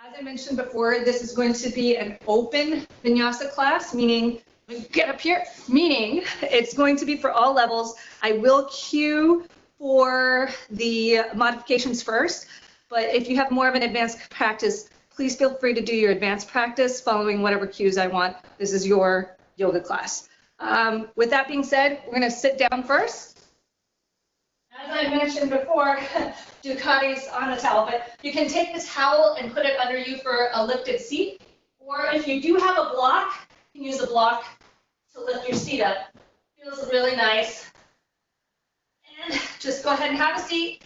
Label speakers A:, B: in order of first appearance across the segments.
A: As I mentioned before, this is going to be an open vinyasa class, meaning, get up here, meaning it's going to be for all levels. I will cue for the modifications first, but if you have more of an advanced practice, please feel free to do your advanced practice following whatever cues I want. This is your yoga class. With that being said, we're going to sit down first. As I mentioned before, Ducati's on a towel, but you can take this towel and put it under you for a lifted seat, or if you do have a block, you can use a block to lift your seat up. Feels really nice. And just go ahead and have a seat.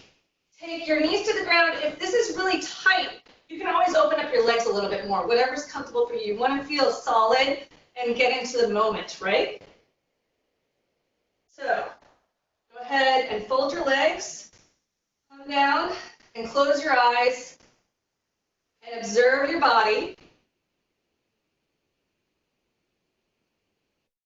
A: Take your knees to the ground. If this is really tight, you can always open up your legs a little bit more, whatever's comfortable for you. You want to feel solid and get into the moment, right? So go ahead and fold your legs, come down and close your eyes and observe your body.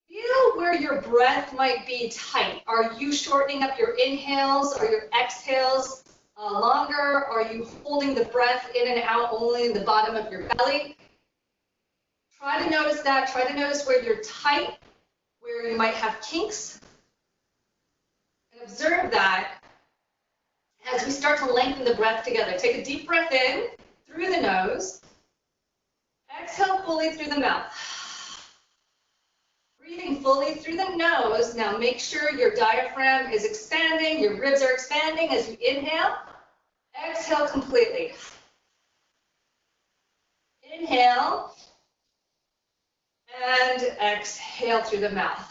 A: Feel where your breath might be tight. Are you shortening up your inhales or your exhales longer? Are you holding the breath in and out only in the bottom of your belly? Try to notice that. Try to notice where you're tight, where you might have kinks. And observe that as we start to lengthen the breath together. Take a deep breath in through the nose. Exhale fully through the mouth. Breathing fully through the nose. Now make sure your diaphragm is expanding, your ribs are expanding as you inhale. Exhale completely. Inhale and exhale through the mouth.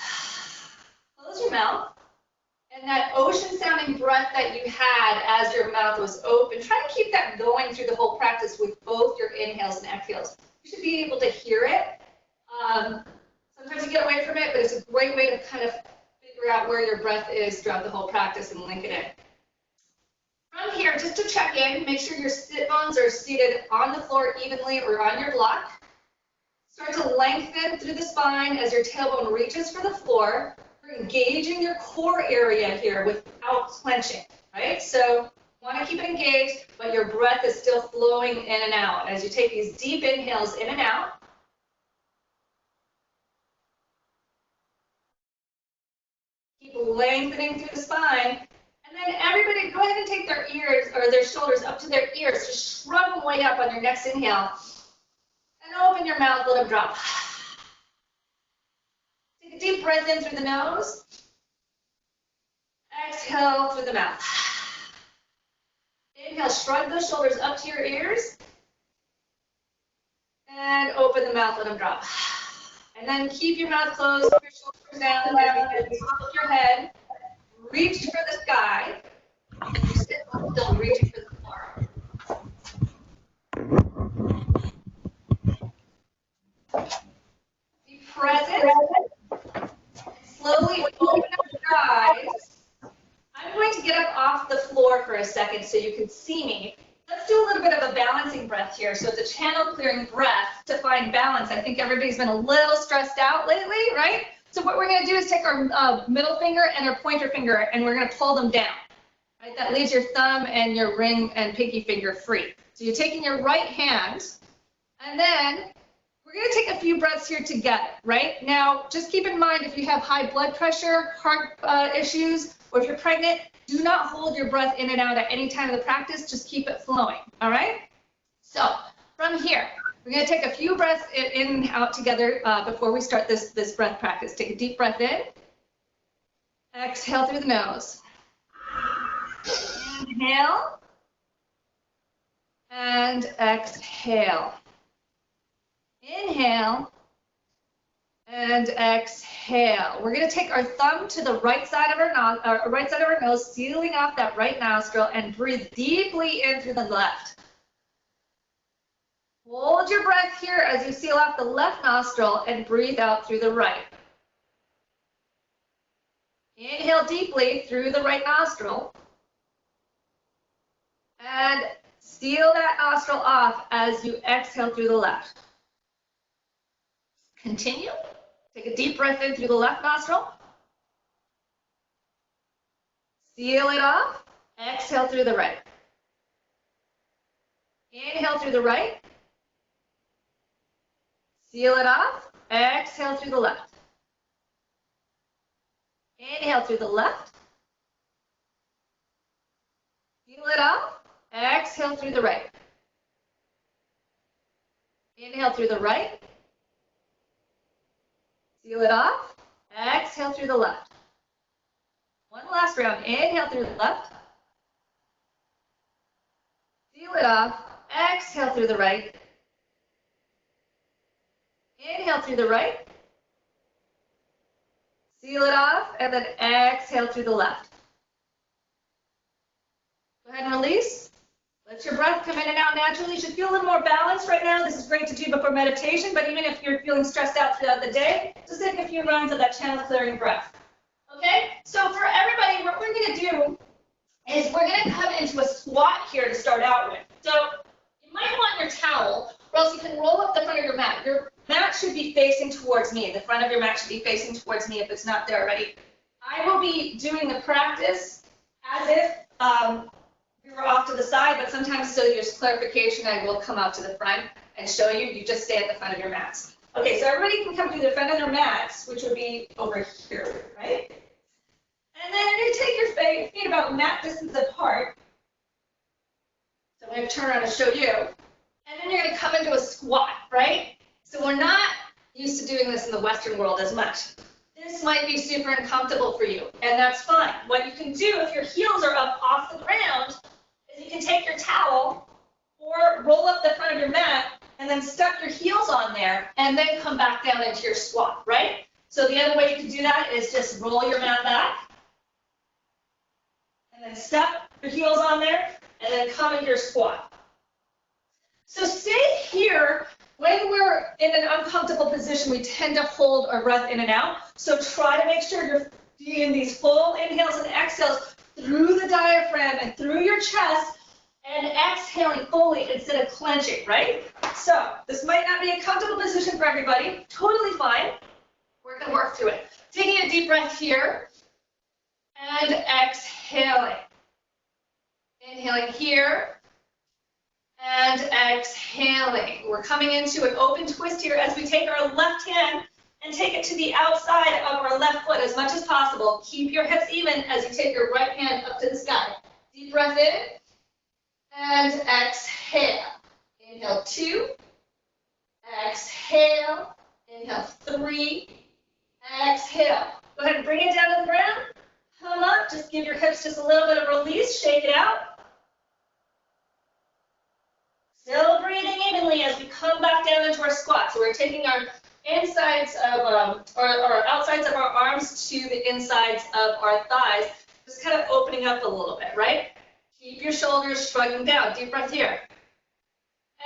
A: Close your mouth. And that ocean sounding breath that you had as your mouth was open, try to keep that going through the whole practice with both your inhales and exhales. You should be able to hear it. Sometimes you get away from it, but it's a great way to kind of figure out where your breath is throughout the whole practice and link it in. From here, just to check in, make sure your sit bones are seated on the floor evenly or on your block. Start to lengthen through the spine as your tailbone reaches for the floor. You're engaging your core area here without clenching, right? So want to keep it engaged, but your breath is still flowing in and out as you take these deep inhales in and out. Keep lengthening through the spine. And then everybody go ahead and take their ears or their shoulders up to their ears. Just shrug them way up on your next inhale. And open your mouth, let them drop. Take a deep breath in through the nose. Exhale through the mouth. Inhale, shrug those shoulders up to your ears. And open the mouth, let them drop. And then keep your mouth closed, your shoulders down, at the top of your head. Reach for the sky. You sit still, reaching for the floor. Be present. Slowly open up your eyes. I'm going to get up off the floor for a second so you can see me. Let's do a little bit of a balancing breath here. So it's a channel clearing breath to find balance. I think everybody's been a little stressed out lately, right? So what we're going to do is take our middle finger and our pointer finger and we're going to pull them down. Right? That leaves your thumb and your ring and pinky finger free. So you're taking your right hand and then we're going to take a few breaths here together, right? Now, just keep in mind if you have high blood pressure, heart issues, or if you're pregnant, do not hold your breath in and out at any time of the practice. Just keep it flowing, all right? So from here, we're going to take a few breaths in and out together before we start this breath practice. Take a deep breath in. Exhale through the nose. Inhale. And exhale. Inhale. And exhale. We're going to take our thumb to the right side of our nose, sealing off that right nostril, and breathe deeply in through the left. Hold your breath here as you seal off the left nostril and breathe out through the right. Inhale deeply through the right nostril. And seal that nostril off as you exhale through the left. Continue. Take a deep breath in through the left nostril. Seal it off. Exhale through the right. Inhale through the right. Seal it off. Exhale through the left. Inhale through the left. Seal it off. Exhale through the right. Inhale through the right. Seal it off. Exhale through the left. One last round. Inhale through the left. Seal it off. Exhale through the right. Inhale through the right. Seal it off, and then exhale through the left. Go ahead and release. Let your breath come in and out naturally. You should feel a little more balanced right now. This is great to do before meditation, but even if you're feeling stressed out throughout the day, just take a few rounds of that channel clearing breath. Okay? So for everybody, what we're going to do is we're going to come into a squat here to start out with. So you might want your towel, or else you can roll up the front of your mat. Your mat should be facing towards me. The front of your mat should be facing towards me if it's not there already. I will be doing the practice as if we were off to the side, but sometimes, so there's clarification, I will come out to the front and show you. You just stay at the front of your mats. Okay, so everybody can come to the front of their mats, which would be over here, right? And then you're going to take your feet about mat distance apart. So I'm going to turn around and show you. And then you're going to come into a squat, right? So we're not used to doing this in the Western world as much. This might be super uncomfortable for you, and that's fine. What you can do if your heels are up off the ground is you can take your towel or roll up the front of your mat and then stuck your heels on there and then come back down into your squat, right? So the other way you can do that is just roll your mat back and then stuck your heels on there and then come into your squat. So stay here. When we're in an uncomfortable position, we tend to hold our breath in and out. So try to make sure you're doing these full inhales and exhales through the diaphragm and through your chest and exhaling fully instead of clenching, right? So this might not be a comfortable position for everybody. Totally fine. We're going to work through it. Taking a deep breath here and exhaling. Inhaling here. And exhaling. We're coming into an open twist here as we take our left hand and take it to the outside of our left foot as much as possible. Keep your hips even as you take your right hand up to the sky. Deep breath in and exhale. Inhale 2. Exhale. Inhale 3. Exhale. Go ahead and bring it down to the ground. Come up. Just give your hips just a little bit of release. Shake it out. Still breathing evenly as we come back down into our squat. So we're taking our insides of, or outsides of our arms to the insides of our thighs, just kind of opening up a little bit, right? Keep your shoulders shrugging down. Deep breath here.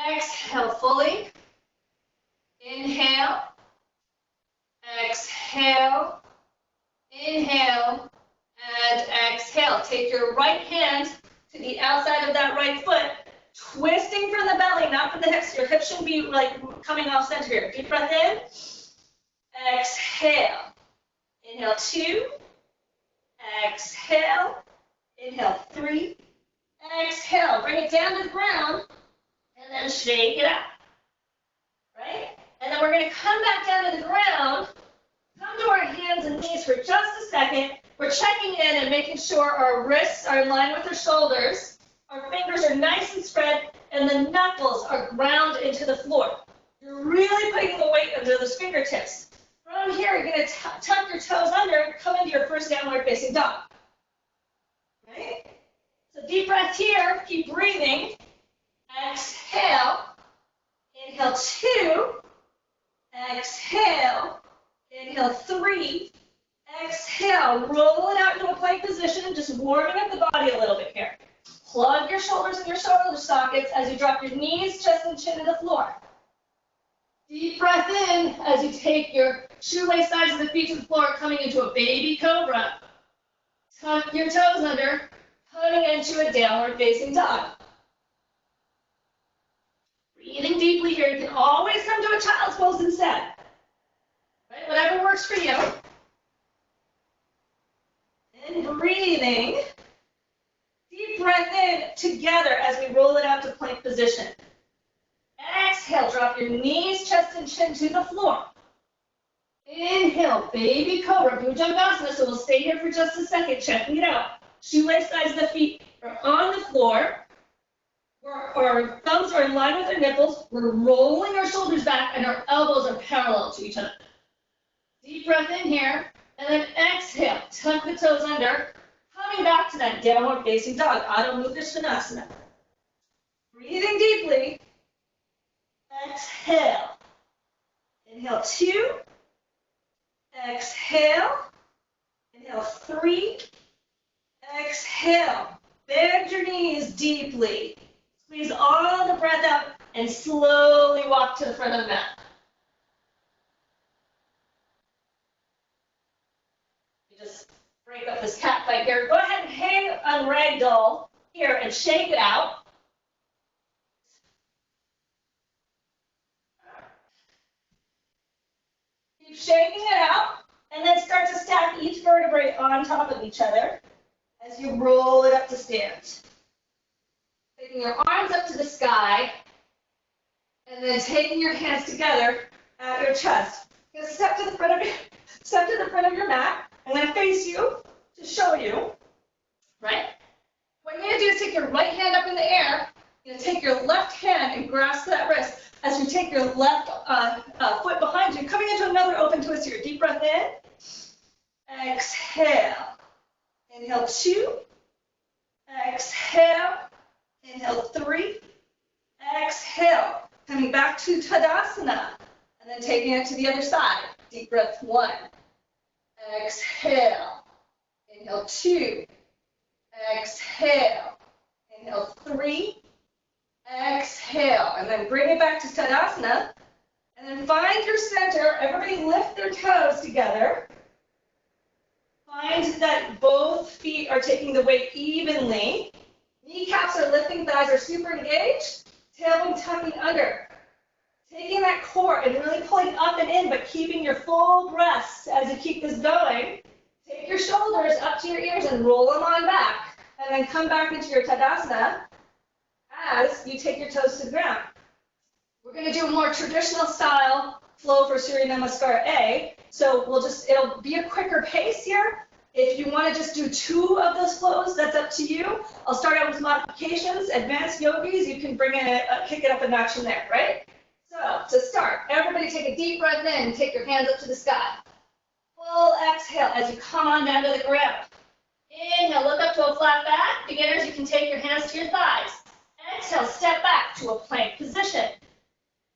A: Exhale fully. Inhale. Exhale. Inhale. And exhale. Take your right hand to the outside of that right foot. Twisting from the belly, not from the hips. Your hips shouldn't be like coming off center here. Deep breath in. Exhale. Inhale 2. Exhale. Inhale 3. Exhale. Bring it down to the ground and then shake it out. Right? And then we're going to come back down to the ground. Come to our hands and knees for just a second. We're checking in and making sure our wrists are in line with our shoulders. Our fingers are nice and spread, and the knuckles are ground into the floor. You're really putting the weight under those fingertips. From here, you're going to tuck your toes under and come into your first downward facing dog. Right? So deep breath here. Keep breathing. Exhale. Inhale 2. Exhale. Inhale 3. Exhale. Roll it out into a plank position, just warming up the body a little bit here. Plug your shoulders in your shoulder sockets as you drop your knees, chest, and chin to the floor. Deep breath in as you take your shoelace sides of the feet to the floor, coming into a baby cobra. Tuck your toes under, coming into a downward facing dog. Breathing deeply here. You can always come to a child's pose instead. Right? Whatever works for you. And breathing. Deep breath in together as we roll it out to plank position. Exhale, drop your knees, chest, and chin to the floor. Inhale, baby cobra, Bhujangasana. So we'll stay here for just a second, checking it out. Shoelace sides of the feet are on the floor. Our thumbs are in line with our nipples. We're rolling our shoulders back, and our elbows are parallel to each other. Deep breath in here, and then exhale. Tuck the toes under. Coming back to that downward facing dog, Adho Mukha Svanasana. Breathing deeply. Exhale. Inhale 2. Exhale. Inhale 3. Exhale. Bend your knees deeply. Squeeze all the breath out and slowly walk to the front of the mat. You just break up this cat fight here. Go ahead and hang on ragdoll here and shake it out. Keep shaking it out, and then start to stack each vertebrae on top of each other as you roll it up to stand. Taking your arms up to the sky, and then taking your hands together at your chest. You're gonna step to the front of your mat. I'm gonna face you to show you, right? What you're gonna do is take your right hand up in the air. You're gonna take your left hand and grasp that wrist as you take your left foot behind you, coming into another open twist here. Deep breath in. Exhale. Inhale 2. Exhale. Inhale 3. Exhale. Coming back to Tadasana. And then taking it to the other side. Deep breath 1. Exhale. Inhale 2. Exhale. Inhale 3. Exhale. And then bring it back to Tadasana. And then find your center. Everybody lift their toes together. Find that both feet are taking the weight evenly. Kneecaps are lifting, thighs are super engaged. Tailbone tucking under. Taking that core and really pulling up and in, but keeping your full breaths as you keep this going. Take your shoulders up to your ears and roll them on back. And then come back into your Tadasana as you take your toes to the ground. We're going to do a more traditional style flow for Surya Namaskar A. So it'll be a quicker pace here. If you want to just do 2 of those flows, that's up to you. I'll start out with modifications. Advanced yogis, you can bring it, kick it up a notch from there, right? So to start, everybody take a deep breath in. Take your hands up to the sky. Full exhale as you come on down to the ground. Inhale, look up to a flat back. Beginners, you can take your hands to your thighs. Exhale, step back to a plank position.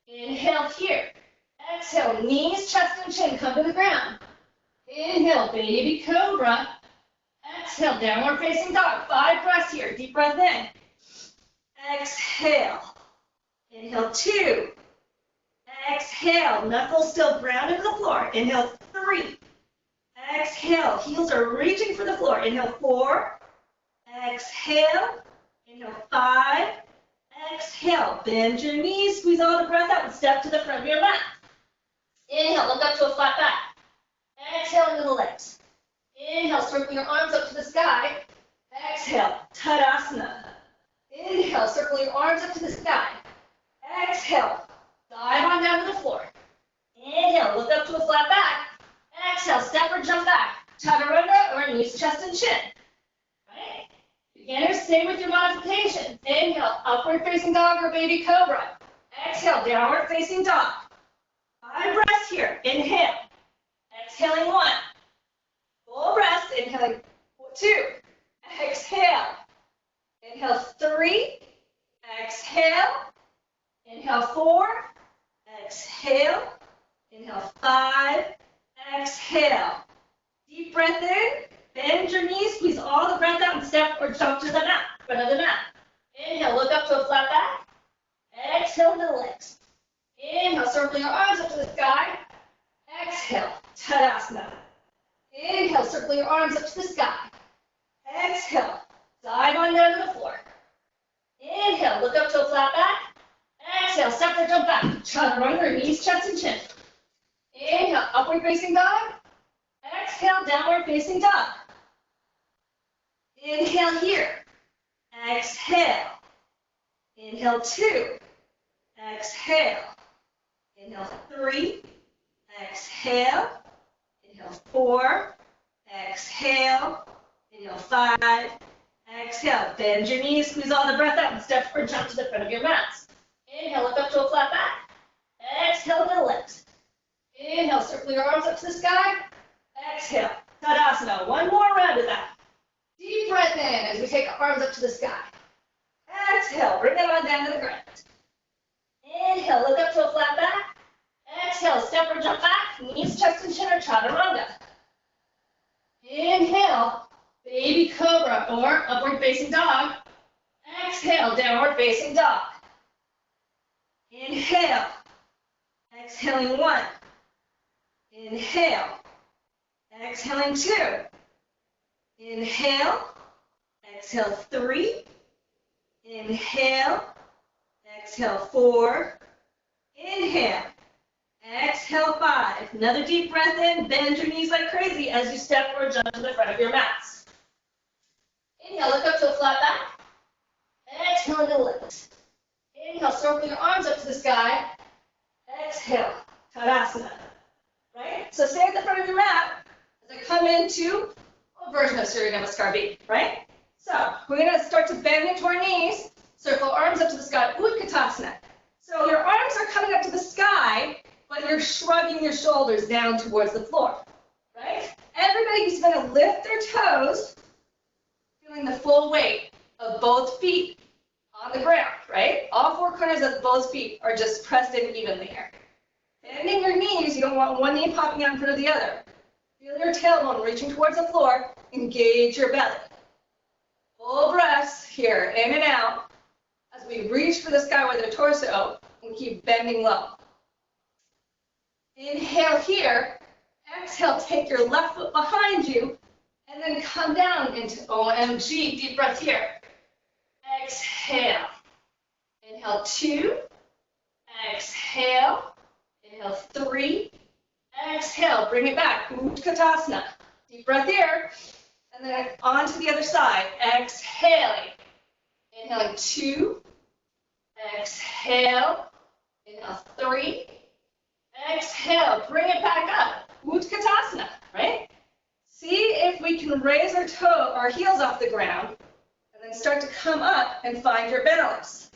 A: Inhale here. Exhale, knees, chest, and chin come to the ground. Inhale, baby cobra. Exhale, downward facing dog. 5 breaths here. Deep breath in. Exhale. Inhale 2. Exhale, knuckles still grounded to the floor. Inhale 3. Exhale, heels are reaching for the floor. Inhale 4. Exhale. Inhale 5. Exhale, bend your knees, squeeze all the breath out, and step to the front of your mat. Inhale, look up to a flat back. Exhale into the legs. Inhale, circle your arms up to the sky. Exhale, Tadasana. Inhale, circle your arms up to the sky. Exhale, dive on down to the floor. Inhale, look up to a flat back. Exhale, step or jump back. Chaturanga or knees, chest, and chin. Right? Beginners, stay with your modifications. Inhale, upward facing dog or baby cobra. Exhale, downward facing dog. 5 breaths here. Inhale. Exhaling 1. Full breaths. Inhaling 2. Exhale. Inhale 3. Exhale. Inhale 4. Exhale. Inhale 5. Exhale. Deep breath in. Bend your knees. Squeeze all the breath out and step or jump to the mat. Front of the mat. Inhale. Look up to a flat back. Exhale to the legs. Inhale. Circle your arms up to the sky. Exhale. Tadasana. Inhale. Circle your arms up to the sky. Exhale. Dive on down to the floor. Inhale. Look up to a flat back. Exhale. Step or jump back. Chaturanga, knees, chest, and chin. Inhale. Upward facing dog. Exhale. Downward facing dog. Inhale here. Exhale. Inhale 2. exhale. Inhale 3, exhale. Inhale 4, exhale. Inhale 5, exhale. Bend your knees, squeeze all the breath out, and step or jump to the front of your mats. Inhale, look up to a flat back. Exhale to the lift. Inhale, circle your arms up to the sky. Exhale, Tadasana. One more round of that. Deep breath in as we take our arms up to the sky. Exhale, bring it on down to the ground. Inhale, look up to a flat back. Exhale, step or jump back. Knees, chest, and chin, or chaturanga. Inhale, baby cobra or upward facing dog. Exhale, downward facing dog. Inhale. Exhaling 1. Inhale. Exhaling 2. Inhale. Exhale 3. Inhale. Exhale 4. Inhale. Exhale 5. Another deep breath in. Bend your knees like crazy as you step or jump to the front of your mats. Inhale, look up to a flat back. Exhale to lift. Inhale, circle your arms up to the sky. Exhale, Tadasana. Right? So stay at the front of your mat as I come into a version of Surya Namaskar B, right? So we're going to start to bend into our knees. Circle arms up to the sky, Utkatasana. So your arms are coming up to the sky, but you're shrugging your shoulders down towards the floor, right? Everybody's going to lift their toes, feeling the full weight of both feet on the ground, right? All 4 corners of both feet are just pressed in evenly here. Bending your knees, you don't want one knee popping out in front of the other. Feel your tailbone reaching towards the floor. Engage your belly. Full breaths here, in and out, as we reach for the sky with our torso and keep bending low. Inhale here. Exhale, take your left foot behind you, and then come down into OMG. Deep breath here. Exhale. Inhale 2. Exhale. Inhale 3. Exhale. Bring it back. Utkatasana. Deep breath here. And then on to the other side. Exhaling. Inhaling 2. Exhale. Inhale 3. Exhale. Bring it back up. Utkatasana. Right? See if we can raise our heels off the ground. And then start to come up and find your balance.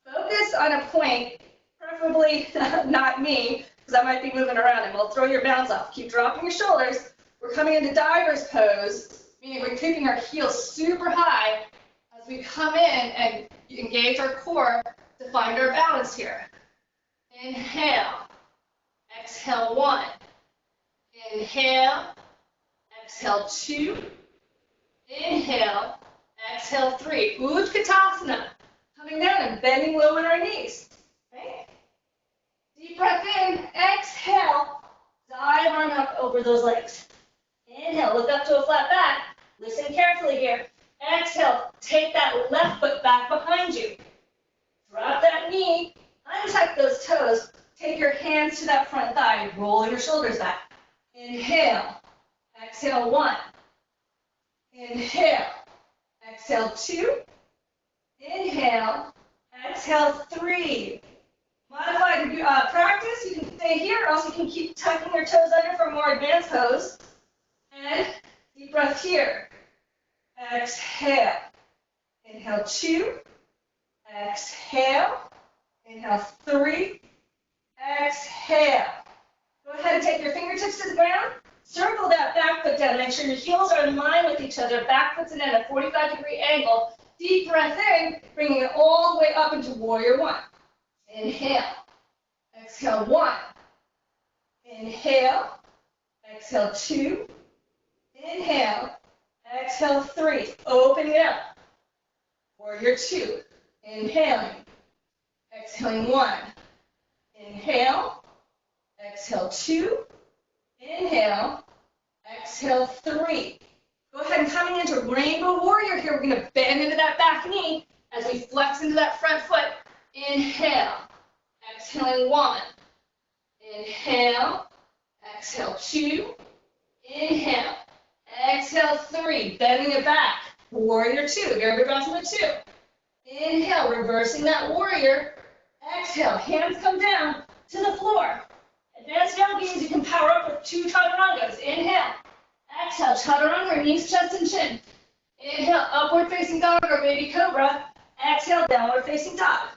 A: Focus on a point, preferably not me, because I might be moving around and we'll throw your balance off. Keep dropping your shoulders. We're coming into diver's pose, meaning we're keeping our heels super high as we come in and engage our core to find our balance here. Inhale. Exhale 1. Inhale. Exhale 2. Inhale. Exhale 3. Utkatasana. Coming down and bending low in our knees. Okay? Deep breath in. Exhale. Dive on up over those legs. Inhale. Look up to a flat back. Listen carefully here. Exhale. Take that left foot back behind you. Drop that knee. Untuck those toes. Take your hands to that front thigh. Roll your shoulders back. Inhale. Exhale 1. Inhale. Exhale 2. Inhale. Exhale 3. Modified practice. You can stay here, or else you can keep tucking your toes under for a more advanced pose. And deep breath here. Exhale. Inhale 2. Exhale. Inhale 3. Exhale. Go ahead and take your fingertips to the ground. Circle that back foot down. Make sure your heels are in line with each other. Back foot's in at a 45-degree angle. Deep breath in, bringing it all the way up into warrior 1. Inhale. Exhale 1. Inhale. Exhale 2. Inhale. Exhale 3. Open it up. Warrior 2. Inhaling. Exhaling 1. Inhale. Exhale 2. Inhale. Exhale 3. Go ahead and coming into rainbow warrior here. We're going to bend into that back knee as we flex into that front foot. Inhale. Exhaling 1. Inhale. Exhale 2. Inhale. Exhale 3. Bending it back. Warrior 2. Virabhadrasana 2. Inhale. Reversing that warrior. Exhale, hands come down to the floor. Advanced yogis, you can power up with 2 chaturangas. Inhale. Exhale, chaturanga, knees, chest, and chin. Inhale, upward facing dog or baby cobra. Exhale, downward facing dog.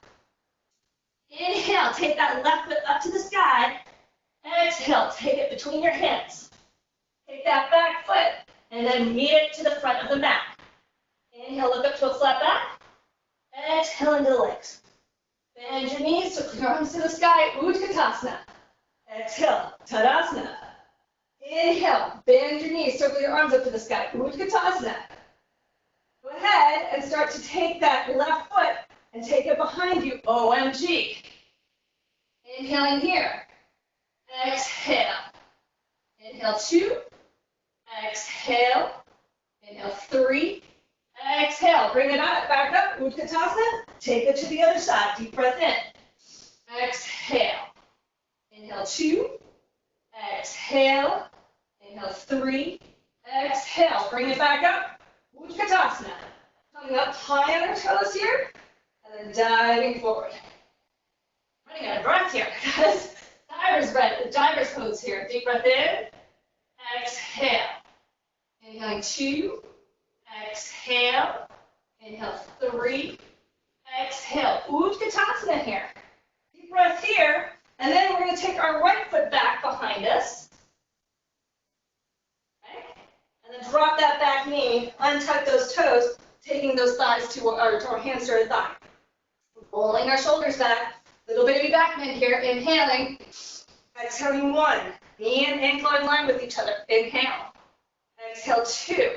A: Inhale, take that left foot up to the sky. Exhale, take it between your hands. Take that back foot and then knee it to the front of the mat. Inhale, look up to a flat back. Exhale into the legs. Bend your knees, circle your arms to the sky, Utkatasana. Exhale, Tadasana. Inhale, bend your knees, circle your arms up to the sky, Utkatasana. Go ahead and start to take that left foot and take it behind you, OMG. Inhaling here. Exhale. Inhale 2. Exhale. Inhale 3. Exhale. Bring it up, back up, Utkatasana. Take it to the other side. Deep breath in. Exhale. Inhale 2. Exhale. Inhale 3. Exhale. Bring it back up. Utkatasana. Coming up high on our toes here. And then diving forward. Running out of breath here, guys. Diver's pose here. Deep breath in. Exhale. Inhaling 2. Exhale. Inhale 3. Exhale. Utkatasana here. Deep breath here. And then we're going to take our right foot back behind us. Okay? And then drop that back knee. Untuck those toes. Taking those thighs to our hands to our thigh. Rolling our shoulders back. Little baby back bend here. Inhaling. Exhaling 1. Knee and ankle are in line with each other. Inhale. Exhale 2.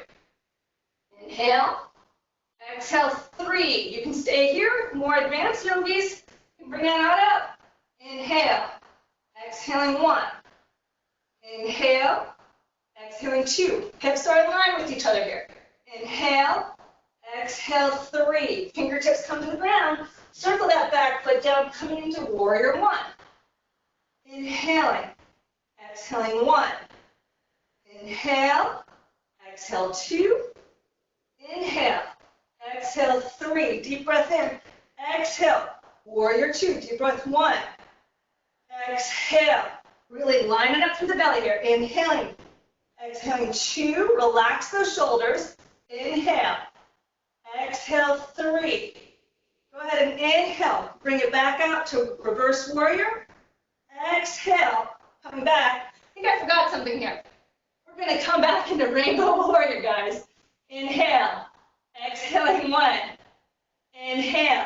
A: Inhale. Exhale 3. You can stay here. More advanced yogis. You can bring that out up. Inhale. Exhaling 1. Inhale. Exhaling 2. Hips are in line with each other here. Inhale. Exhale 3. Fingertips come to the ground. Circle that back foot down, coming into warrior 1. Inhaling. Exhaling 1. Inhale. Exhale 2. Inhale. Exhale 3. Deep breath in. Exhale. Warrior 2. Deep breath 1. Exhale. Really line it up through the belly here. Inhaling. Exhaling 2. Relax those shoulders. Inhale. Exhale 3. Go ahead and inhale. Bring it back out to reverse warrior. Exhale. Coming back. I think I forgot something here. We're going to come back into rainbow warrior, guys. Inhale. Exhaling 1. Inhale.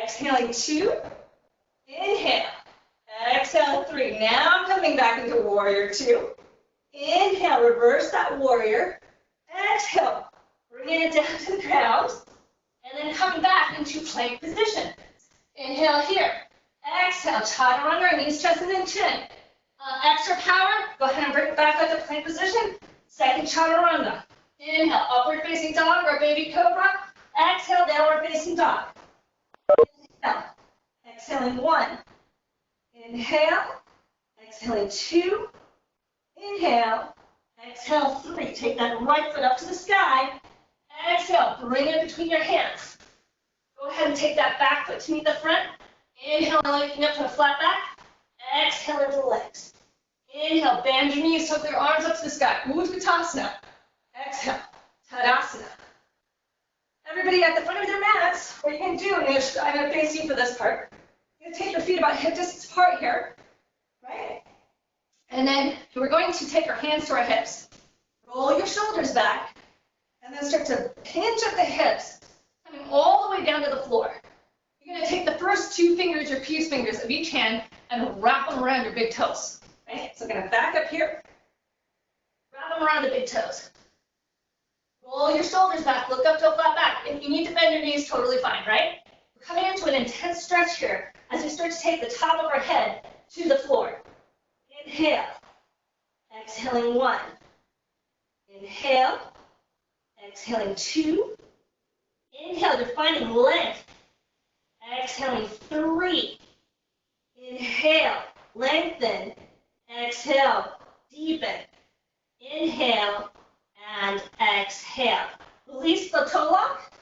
A: Exhaling 2. Inhale. Exhale 3. Now I'm coming back into warrior 2. Inhale. Reverse that warrior. Exhale. Bringing it down to the ground. And then coming back into plank position. Inhale here. Exhale. Chaturanga, knees, chest, and then chin. Extra power. Go ahead and bring it back up to plank position. Second chaturanga. Inhale. Upward facing dog or baby cobra. Exhale. Downward facing dog. Inhale. Exhaling 1. Inhale. Exhaling 2. Inhale. Exhale 3. Take that right foot up to the sky. Exhale, bring it between your hands. Go ahead and take that back foot to meet the front. Inhale, lifting up to a flat back. Exhale into the legs. Inhale, bend your knees, hook your arms up to the sky. Utkatasana. Exhale, Tadasana. Everybody at the front of their mats, what you're going to do, I'm going to face you for this part. You're going to take your feet about hip distance apart here, right? And then we're going to take our hands to our hips. Roll your shoulders back. And then start to pinch at the hips, coming all the way down to the floor. You're going to take the first 2 fingers, your peace fingers of each hand, and wrap them around your big toes. Right? So I'm going to back up here, wrap them around the big toes. Roll your shoulders back, look up to a flat back. If you need to bend your knees, totally fine, right? We're coming into an intense stretch here as we start to take the top of our head to the floor. Inhale. Exhaling 1. Inhale. Exhaling 2. Inhale, defining length. Exhaling 3. Inhale, lengthen. Exhale, deepen. Inhale, and exhale. Release the toe lock.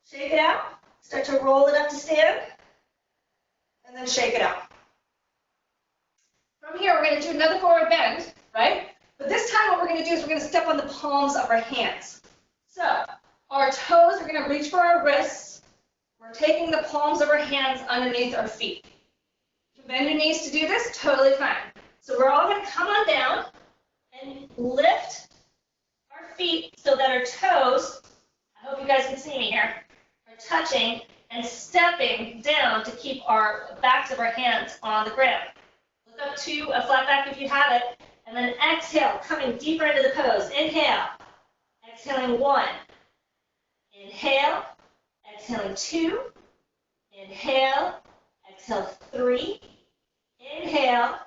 A: Shake it out. Start to roll it up to stand. and then shake it out. From here, we're going to do another forward bend, right? But this time what we're going to do is we're going to step on the palms of our hands. So our toes are going to reach for our wrists. We're taking the palms of our hands underneath our feet. If you bend your knees to do this, totally fine. So we're all going to come on down and lift our feet so that our toes, I hope you guys can see me here, are touching and stepping down to keep our backs of our hands on the ground. Look up to a flat back if you have it, and then exhale, coming deeper into the pose. Inhale, exhaling 1. Inhale, exhaling 2. Inhale, exhale 3. Inhale,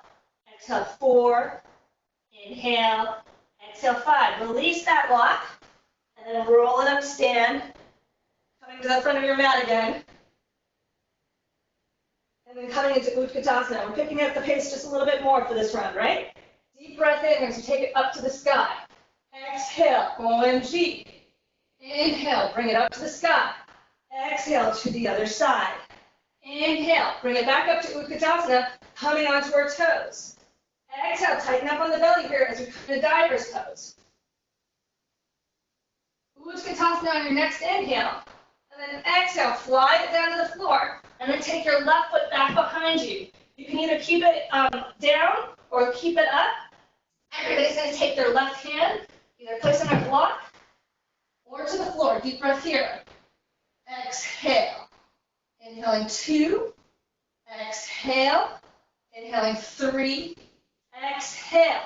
A: exhale 4. Inhale, exhale 5. Release that lock, and then roll it up, stand. Coming to the front of your mat again. And then coming into Utkatasana. We're picking up the pace just a little bit more for this round, right? Deep breath in as you take it up to the sky. Exhale, OMG. Inhale, bring it up to the sky. Exhale to the other side. Inhale, bring it back up to Utkatasana, coming onto our toes. Exhale, tighten up on the belly here as we come to diver's pose. Utkatasana on your next inhale. And then exhale, fly it down to the floor. And then take your left foot back behind you. You can either keep it down or keep it up. Everybody's going to take their left hand, either place it on a block or to the floor. Deep breath here. Exhale. Inhaling 2. Exhale. Inhaling 3. Exhale.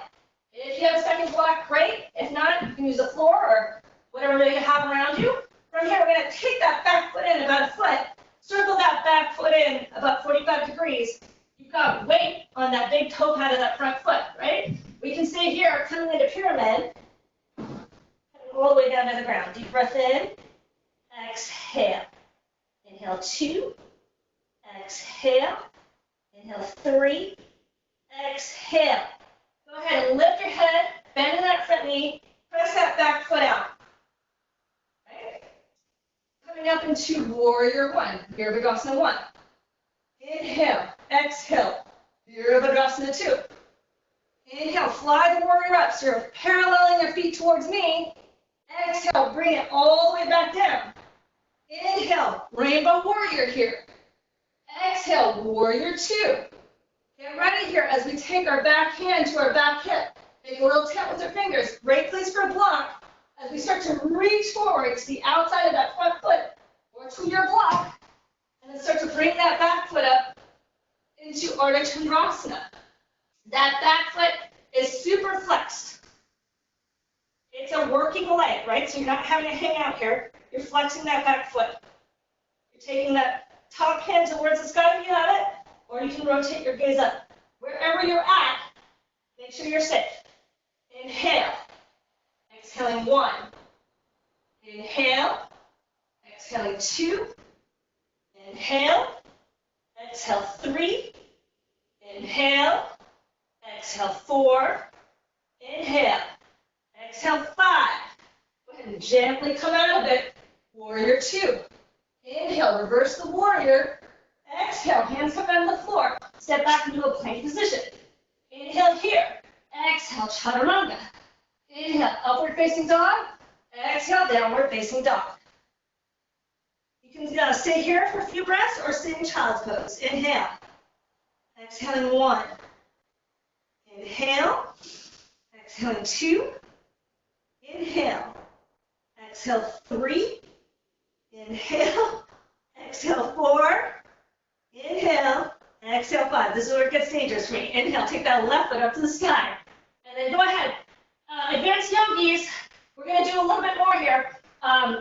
A: If you have a second block, great. If not, you can use the floor or whatever you have around you. From here, we're going to take that back foot in about a foot. Circle that back foot in about 45 degrees. You've got weight on that big toe pad of that front foot, right? We can stay here, coming into pyramid, all the way down to the ground. Deep breath in. Exhale. Inhale 2. Exhale. Inhale 3. Exhale. Go ahead and lift your head, bend in that front knee, press that back foot out. Right? Coming up into Warrior 1, Virabhadrasana 1. Inhale, exhale, Virabhadrasana 2. Inhale, fly the warrior up, so you're paralleling your feet towards me. Exhale, bring it all the way back down. Inhale, rainbow warrior here. Exhale, warrior 2. Get ready here as we take our back hand to our back hip. Make a little tap with our fingers. Great place for a block. As we start to reach forward to the outside of that front foot or to your block, and then start to bring that back foot up into Ardha Chandrasana. That back foot is super flexed. It's a working leg, right? So you're not having to hang out here. You're flexing that back foot. You're taking that top hand towards the sky if you have it, or you can rotate your gaze up. Wherever you're at, make sure you're safe. Inhale. Exhaling 1. Inhale. Exhaling 2. Inhale. Exhale 3. Inhale. Exhale 4. Inhale. Exhale 5. Go ahead and gently come out of it. Warrior 2. Inhale, reverse the warrior. Exhale, hands come down to the floor. Step back into a plank position. Inhale here. Exhale, chaturanga. Inhale, upward facing dog. Exhale, downward facing dog. You can stay here for a few breaths or stay in child's pose. Inhale. Exhaling 1. Inhale. Exhaling 2. Inhale. Exhale 3. Inhale. Exhale 4. Inhale. And exhale 5. This is where it gets dangerous for me. Inhale. Take that left foot up to the sky. And then go ahead. Advanced yogis, we're going to do a little bit more here.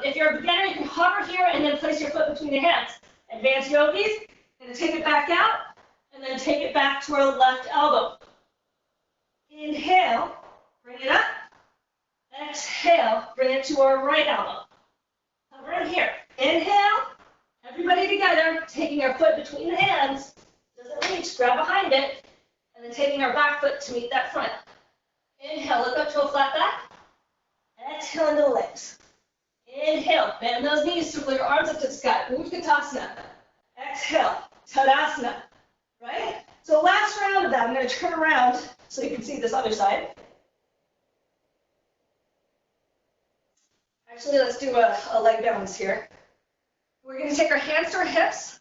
A: If you're a beginner, you can hover here and then place your foot between your hands. Advanced yogis, going to take it back out and then take it back to our left elbow. Inhale, bring it up. Exhale, bring it to our right elbow. Hover in here. Inhale, everybody together, taking our foot between the hands. Doesn't reach, grab behind it. And then taking our back foot to meet that front. Inhale, look up to a flat back. Exhale into the legs. Inhale, bend those knees, circle your arms up to the sky. Utkatasana. Exhale, Tadasana. right? So last round of that, I'm going to turn around so you can see this other side. Actually, let's do a leg balance here. We're going to take our hands to our hips,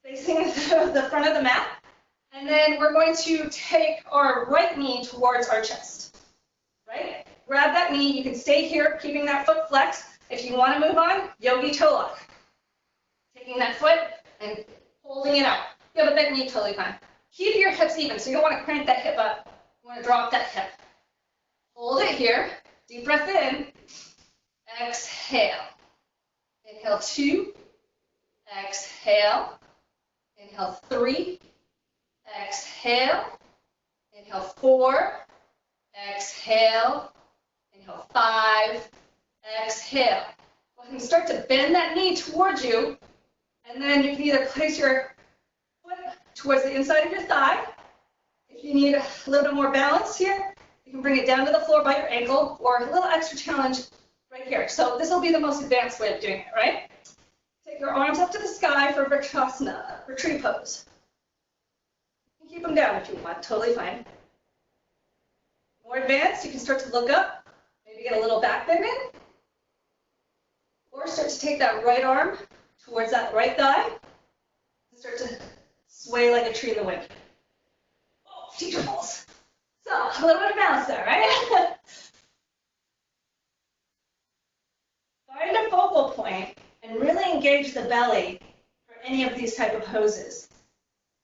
A: facing the front of the mat, and then we're going to take our right knee towards our chest, right? Grab that knee. You can stay here, keeping that foot flexed. If you want to move on, yogi toe lock. Taking that foot and holding it out. You have a bent knee, totally fine. Keep your hips even, so you don't want to crank that hip up. You want to drop that hip. Hold it here. Deep breath in. Exhale. Inhale 2. Exhale. Inhale 3. Exhale. Inhale 4. Exhale. Inhale 5. Exhale. Go ahead and start to bend that knee towards you. And then you can either place your foot towards the inside of your thigh. If you need a little bit more balance here, you can bring it down to the floor by your ankle, or a little extra challenge right here. So this will be the most advanced way of doing it, right? Take your arms up to the sky for Vrksasana, retreat pose. You can keep them down if you want, totally fine. More advanced, you can start to look up, maybe get a little back bend in, or start to take that right arm towards that right thigh, and start to sway like a tree in the wind. Oh, teacher pulse. So, a little bit of balance there, right? Find a focal point and really engage the belly for any of these type of poses,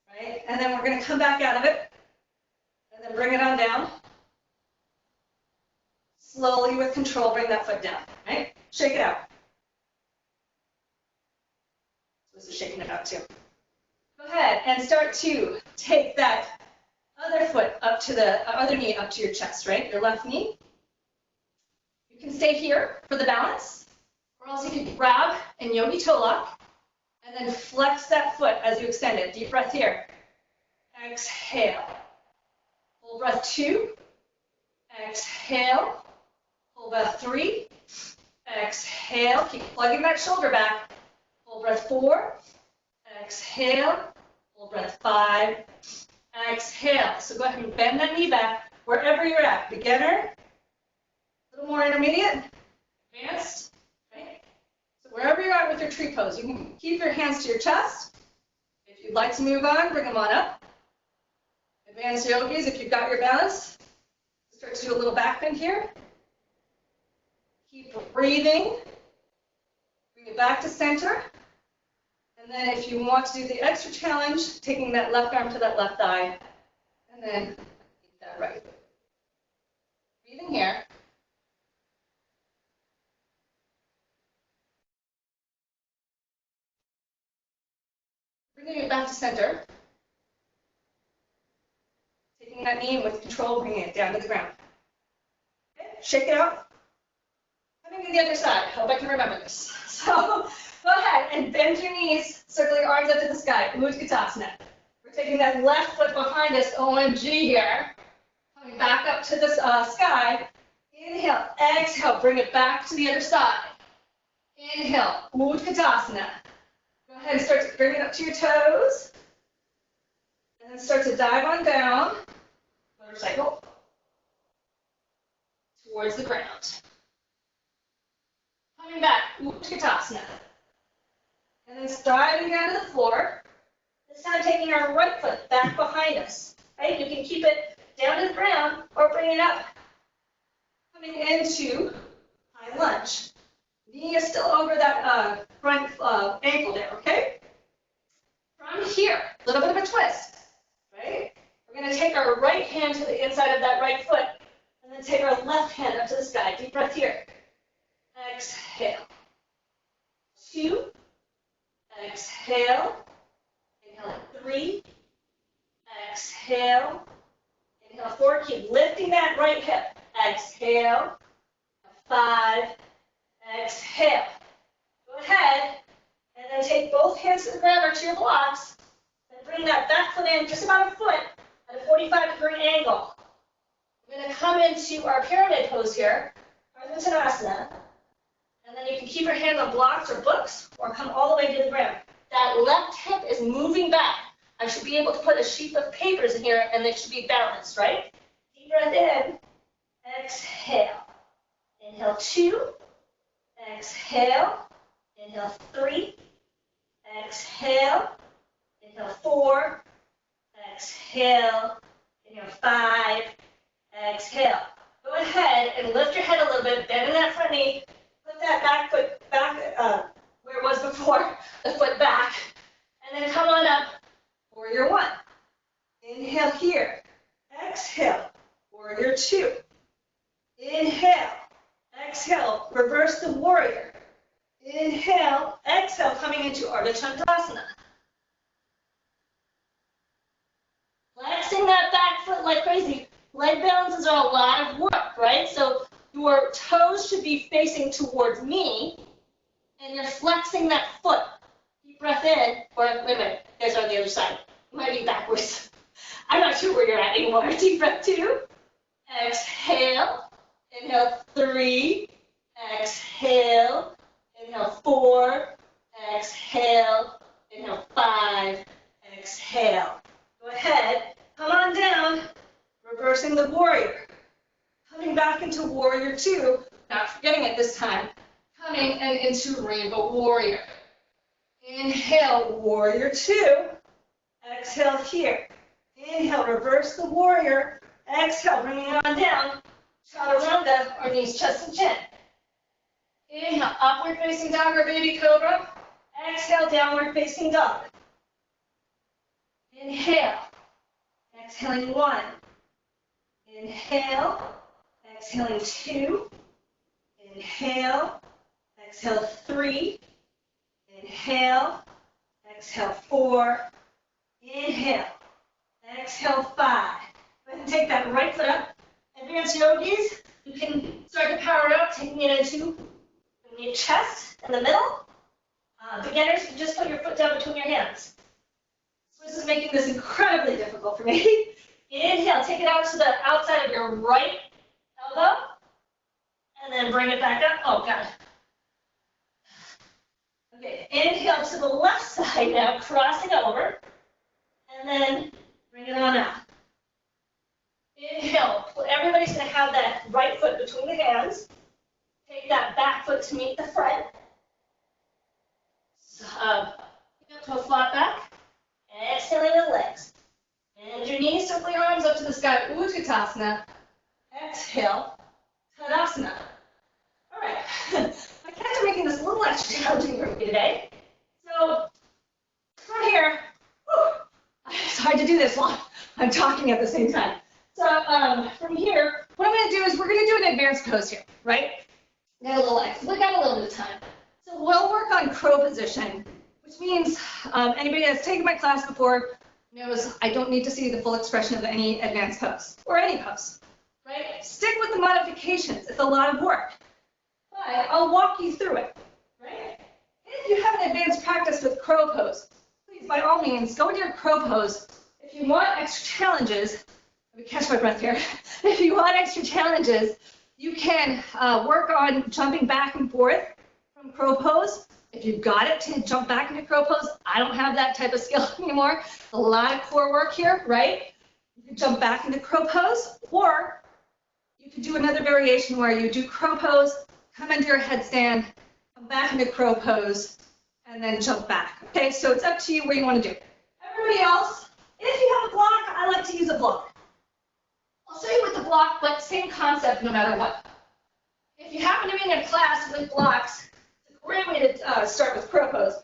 A: right? And then we're going to come back out of it, and then bring it on down. Slowly, with control, bring that foot down, right? Shake it out. This is shaking it out too. Go ahead and start to take that other foot up to the other knee up to your chest, right? Your left knee. You can stay here for the balance, or else you can grab and yogi toe lock, and then flex that foot as you extend it. Deep breath here. Exhale. Full breath 2. Exhale. Full breath 3. Exhale. Keep plugging that shoulder back. Full breath 4. Exhale. Full breath 5. Exhale. So go ahead and bend that knee back wherever you're at. Beginner, a little more intermediate, advanced, right? So wherever you're at with your tree pose, you can keep your hands to your chest. If you'd like to move on, bring them on up. Advanced yogis, if you've got your balance, start to do a little back bend here. Keep breathing. Bring it back to center. And then if you want to do the extra challenge, taking that left arm to that left thigh, and then keep that right. Breathing here. Bringing it back to center. Taking that knee with control, bringing it down to the ground. Okay, shake it out. Coming to the other side. Hope I can remember this. So go ahead and bend your knees, circle your arms up to the sky. Utkatasana. We're taking that left foot behind us, OMG here. Coming back up to the sky. Inhale, exhale, bring it back to the other side. Inhale, Utkatasana. Go ahead and start to bring it up to your toes. And then start to dive on down. Motorcycle. Towards the ground. Coming back, Utkatasana. And then sliding down to the floor. This time taking our right foot back behind us. Right? You can keep it down to the ground or bring it up. Coming into high lunge. Knee is still over that front ankle there, okay? From here, a little bit of a twist, right? We're going to take our right hand to the inside of that right foot, and then take our left hand up to the sky. Deep breath here. Exhale. 2. Exhale. Inhale 3. Exhale. Inhale 4. Keep lifting that right hip. Exhale. 5. Exhale. Go ahead and then take both hands to the ground or to your blocks and bring that back foot in just about a foot at a 45-degree angle. We're going to come into our pyramid pose here, Ardha, and then you can keep your hand on blocks or books or come all the way to the ground. That left hip is moving back
B: I should be able to put a sheet of papers in here and they should be balanced, right? Deep breath in, exhale. Inhale 2, exhale. Inhale 3, exhale. Inhale 4, exhale. Inhale 5, exhale. Go ahead and lift your head a little bit, bend in that front knee, put that back foot back where it was before, the foot back, and then come on up, warrior 1. Inhale here, exhale, warrior 2. Inhale, exhale, reverse the warrior. Inhale, exhale, coming into Ardha Chandrasana. Flexing that back foot like crazy. Leg balances are a lot of work, right? So your toes should be facing towards me, and you're flexing that foot. Deep breath in, or wait a minute, you guys are on the other side. You might be backwards. I'm not sure where you're at anymore. Deep breath 2, exhale, inhale 3, exhale, inhale 4, exhale, inhale 5, exhale. Go ahead, come on down. Reversing the warrior, coming back into warrior 2, not forgetting it this time, coming and into rainbow warrior. Inhale, warrior 2, exhale here. Inhale, reverse the warrior, exhale, bringing it on down, chaturanga, or knees, chest, and chin. Inhale, upward facing dog or baby cobra. Exhale, downward facing dog. Inhale, exhaling 1. Inhale, exhaling 2, inhale, exhale 3, inhale, exhale 4, inhale, exhale 5. Go ahead and take that right foot up. Advanced yogis, you can start to power up, taking it into your chest in the middle. Beginners, you can just put your foot down between your hands. So this is making this incredibly difficult for me. Inhale, take it out to the outside of your right elbow, and then bring it back up. Oh, God. Okay, inhale to the left side now, crossing over, and then bring it on out. Inhale, everybody's going to have that right foot between the hands. Take that back foot to meet the front. So, pick up to a flat back, exhaling the legs. Bend your knees, circle your arms up to the sky, Utkatasana. Exhale, Tadasana. All right, my cats are making this a little extra challenging for me today. So from here, it's hard to do this while I'm talking at the same time. So from here, what I'm going to do is we're going to do an advanced pose here, right? Got a little X. Look at a little bit of time. So we'll work on crow position, which means anybody that's taken my class before knows I don't need to see the full expression of any advanced pose, or any pose, right? Stick with the modifications. It's a lot of work, but I'll walk you through it, right? If you have an advanced practice with crow pose, please, by all means, go into your crow pose. If you want extra challenges, let me catch my breath here. If you want extra challenges, you can work on jumping back and forth from crow pose. If you've got it to jump back into crow pose, I don't have that type of skill anymore. A lot of core work here, right? You can jump back into crow pose, or you can do another variation where you do crow pose, come into your headstand, come back into crow pose, and then jump back. Okay, so it's up to you what you want to do. Everybody else, if you have a block, I like to use a block. I'll show you with the block, but same concept no matter what. If you happen to be in a class with blocks, it's a great way to start with crow pose.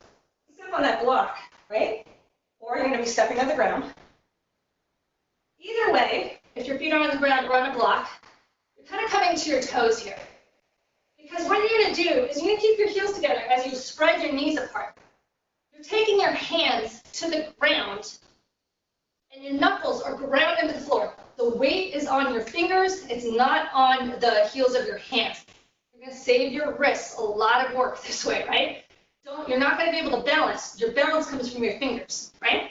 B: Step on that block, right? Or you're going to be stepping on the ground. Either way, if your feet are on the ground or on a block, you're kind of coming to your toes here. Because what you're going to do is you're going to keep your heels together as you spread your knees apart. You're taking your hands to the ground, and your knuckles are ground into the floor. The weight is on your fingers. It's not on the heels of your hands. You're going to save your wrists a lot of work this way, right? You're not going to be able to balance. Your balance comes from your fingers, right?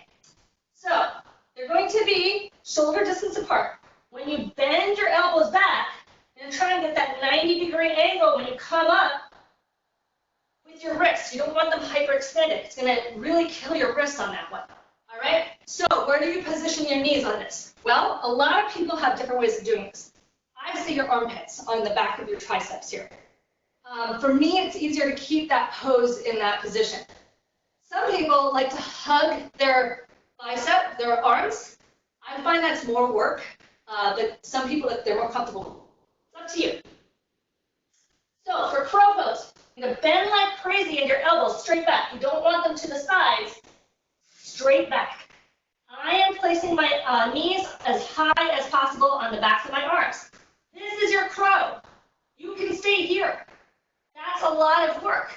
B: So they're going to be shoulder distance apart. When you bend your elbows back, you're going to try and get that 90-degree angle when you come up with your wrists. You don't want them hyperextended. It's going to really kill your wrists on that one. All right, so where do you position your knees on this? Well, a lot of people have different ways of doing this. I say your armpits on the back of your triceps here. For me, it's easier to keep that pose in that position. Some people like to hug their bicep, their arms. I find that's more work, but some people, if they're more comfortable, it's up to you. So for crow pose, you're going to bend like crazy and your elbows straight back. You don't want them to the sides, straight back. I am placing my knees as high as possible on the backs of my arms. This is your crow. You can stay here. That's a lot of work.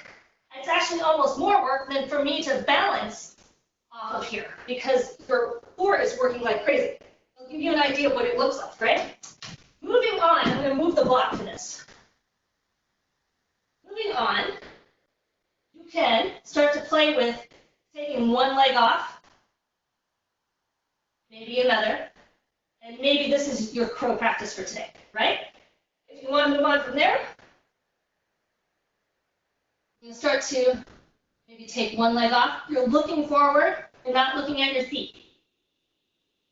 B: It's actually almost more work than for me to balance off of here because your core is working like crazy. I'll give you an idea of what it looks like, right? Moving on, I'm going to move the block for this. Moving on, you can start to play with taking one leg off, maybe another, and maybe this is your crow practice for today, right? If you want to move on from there, you start to maybe take one leg off. You're looking forward. You're not looking at your feet.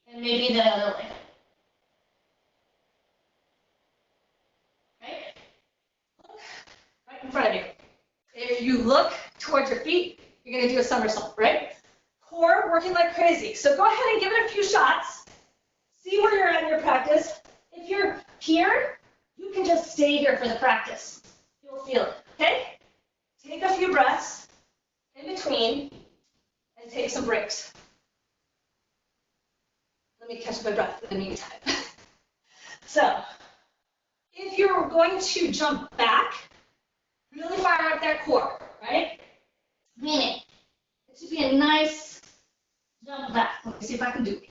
B: And maybe the other leg. Right? Look right in front of you. If you look towards your feet, you're going to do a somersault, right? Core working like crazy. So go ahead and give it a few shots. See where you're at in your practice. If you're here, you can just stay here for the practice. You'll feel it, okay? Take a few breaths in between and take some breaks. Let me catch my breath in the meantime. So, if you're going to jump back, really fire up that core, right? Meaning, it should be a nice jump back. Let me see if I can do it.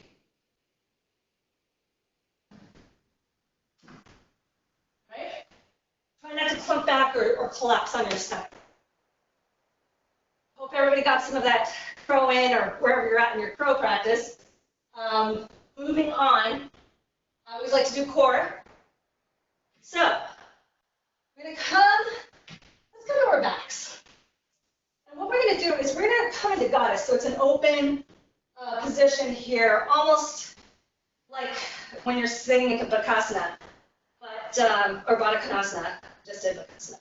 B: Right? Try not to clump back or collapse on your stomach. Hope everybody got some of that crow in or wherever you're at in your crow practice. Moving on, I always like to do core. So, we're going to let's come to our backs. And what we're going to do is we're going to come into goddess. So it's an open position here, almost like when you're sitting in Bakasana, or Baddha Konasana, just did Bakasana.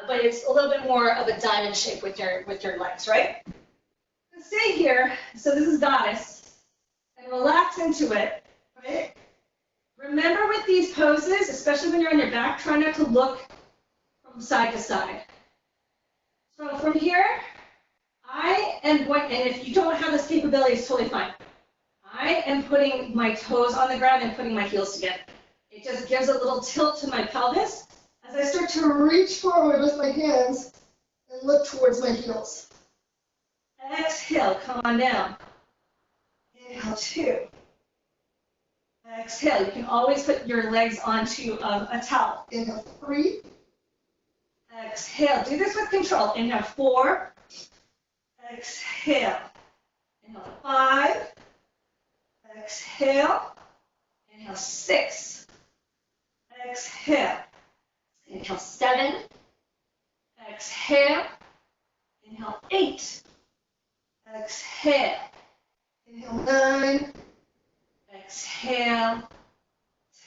B: But it's a little bit more of a diamond shape with your legs, right? Stay here. So this is goddess. And relax into it, right? Remember with these poses, especially when you're on your back, try not to look from side to side. So from here, I am going, and if you don't have this capability, it's totally fine. I am putting my toes on the ground and putting my heels together. It just gives a little tilt to my pelvis as I start to reach forward with my hands and look towards my heels. Exhale, come on down. Inhale, 2. Exhale. You can always put your legs onto a towel. Inhale, 3. Exhale. Do this with control. Inhale, 4. Exhale. Inhale, 5. Exhale. Inhale, 6. Exhale. Inhale, 7. Exhale. Inhale, 8. Exhale. Inhale, 9. Exhale.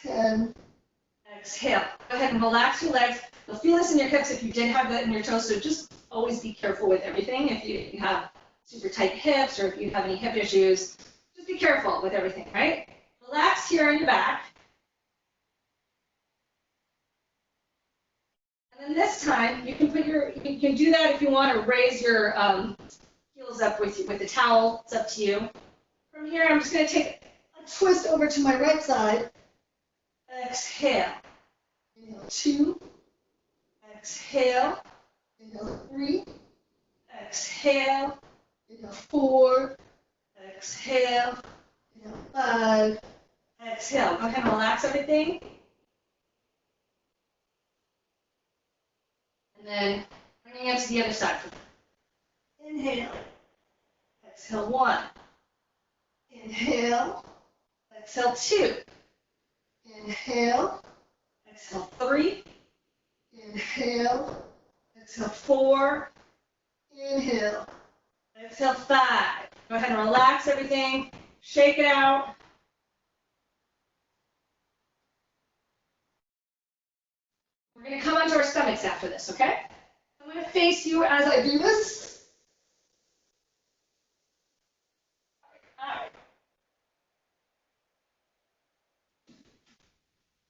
B: 10. Exhale. Go ahead and relax your legs. You'll feel this in your hips if you did have that in your toes, so just always be careful with everything. If you have super tight hips or if you have any hip issues, just be careful with everything, right? Relax here on your back. And then this time, you can you can do that if you want to raise your heels up with the towel. It's up to you. From here, I'm just going to take a twist over to my right side. Exhale. Inhale, 2. Exhale. Inhale, 3. Exhale. Inhale, 4. Exhale. Inhale, 5. Exhale. Go ahead and relax everything. And then bringing it to the other side. Inhale. Exhale, 1. Inhale. Exhale, 2. Inhale. Exhale, 3. Inhale. Exhale, 4. Inhale. Exhale, 5.
A: Go ahead and relax everything. Shake it out. We're going to come onto our stomachs after this, okay? I'm going to face you as I do this. All right.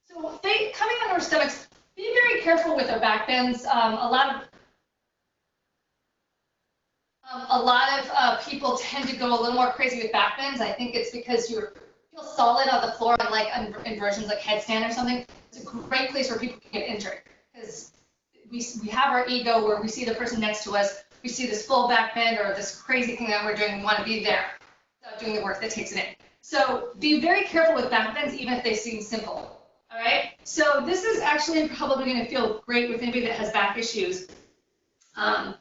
A: So coming onto our stomachs, be very careful with our back bends. A lot of people tend to go a little more crazy with back bends. I think it's because you feel solid on the floor, unlike inversions like headstand or something. It's a great place where people can get injured because we have our ego where we see the person next to us, we see this full back bend or this crazy thing that we're doing, we want to be there, doing the work that takes it in. So be very careful with back bends, even if they seem simple. All right. So this is actually probably going to feel great with anybody that has back issues. You're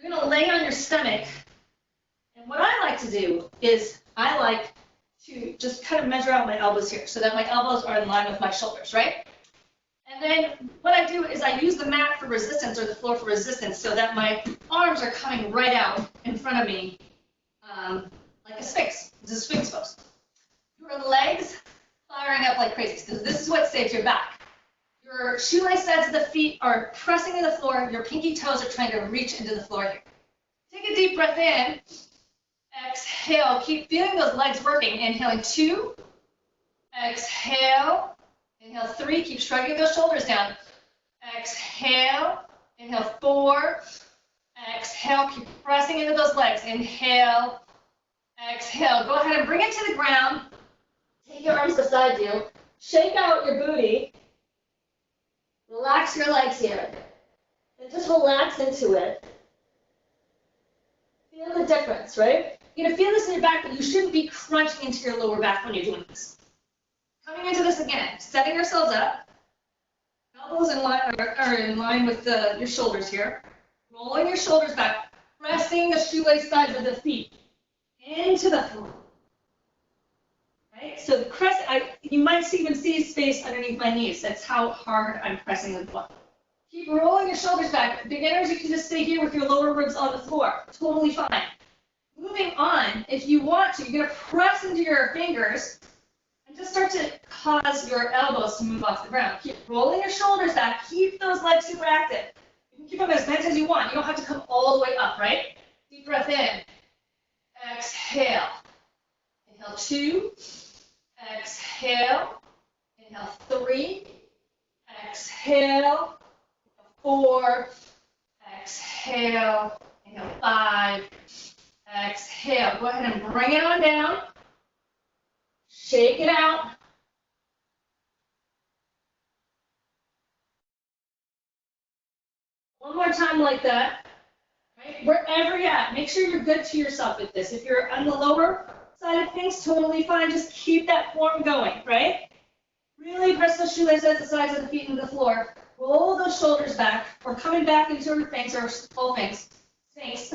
A: going to lay on your stomach, and what I like to do is I like to just kind of measure out my elbows here so that my elbows are in line with my shoulders, right? And then what I do is I use the mat for resistance or the floor for resistance so that my arms are coming right out in front of me like a sphinx. This is a sphinx pose. Your legs firing up like crazy because this is what saves your back. Your shoelace sides of the feet are pressing to the floor. Your pinky toes are trying to reach into the floor here. Take a deep breath in. Exhale. Keep feeling those legs working. Inhaling 2. Exhale. Inhale 3. Keep shrugging those shoulders down. Exhale. Inhale 4. Exhale. Keep pressing into those legs. Inhale. Exhale. Go ahead and bring it to the ground. Take your arms beside you. Shake out your booty. Relax your legs here. And just relax into it. Feel the difference, right? You're going to feel this in your back, but you shouldn't be crunching into your lower back when you're doing this. Coming into this again, setting yourselves up. Elbows are in line with your shoulders here. Rolling your shoulders back. Pressing the shoelace sides of the feet into the floor. Right? So the crest, you might even see space underneath my knees. That's how hard I'm pressing the floor. Keep rolling your shoulders back. Beginners, you can just stay here with your lower ribs on the floor. Totally fine. Moving on, if you want to, you're going to press into your fingers and just start to cause your elbows to move off the ground. Keep rolling your shoulders back. Keep those legs super active. You can keep them as bent as you want. You don't have to come all the way up, right? Deep breath in. Exhale. Inhale 2. Exhale. Inhale 3. Exhale. 4. Exhale. Inhale 5. Exhale. Go ahead and bring it on down. Shake it out. One more time like that. Right? Wherever you're at, make sure you're good to yourself with this. If you're on the lower side of things, totally fine. Just keep that form going, right? Really press those shoelaces at the sides of the feet into the floor. Roll those shoulders back. We're coming back into a sphinx or full sphinx.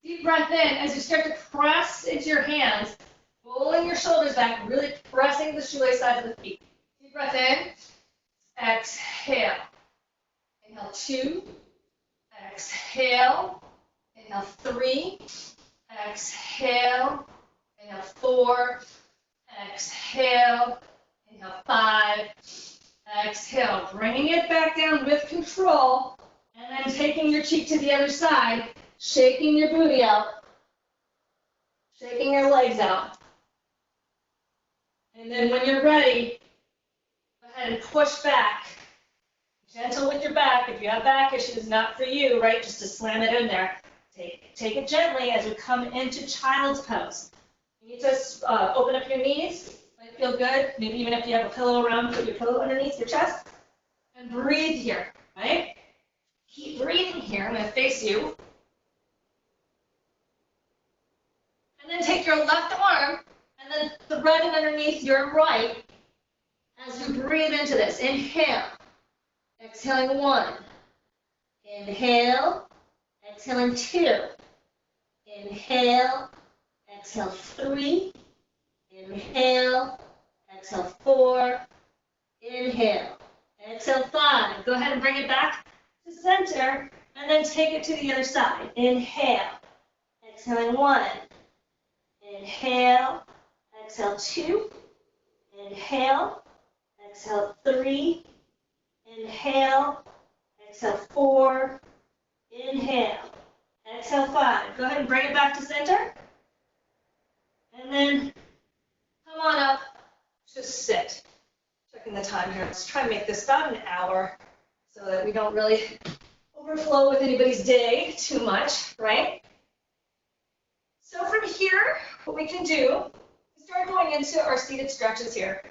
A: Deep breath in as you start to press into your hands, rolling your shoulders back, really pressing the shoelace sides of the feet. Deep breath in. Exhale. Inhale 2. Exhale. Inhale 3. Exhale. Inhale 4. Exhale. Inhale 5. Exhale. Bringing it back down with control. And then taking your cheek to the other side. Shaking your booty out. Shaking your legs out. And then when you're ready, go ahead and push back. Gentle with your back. If you have back issues, not for you, right? Just to slam it in there. Take it gently as we come into child's pose. You need to open up your knees. Might feel good. Maybe even if you have a pillow around, put your pillow underneath your chest. And breathe here, right? Keep breathing here. I'm going to face you. And then take your left arm and then thread it underneath your right as you breathe into this. Inhale. Exhaling 1. Inhale. Exhaling 2. Inhale. Exhale 3. Inhale. Exhale 4. Inhale. Exhale 5. Go ahead and bring it back to center and then take it to the other side. Inhale. Exhaling 1.
B: Inhale, exhale 2. Inhale, exhale 3. Inhale, exhale 4. Inhale, exhale 5. Go ahead and bring it back to center. And then come on up, just sit. Checking the time here. Let's try and make this about an hour so that we don't really overflow with anybody's day too much, right? So from here, what we can do is start going into our seated stretches here.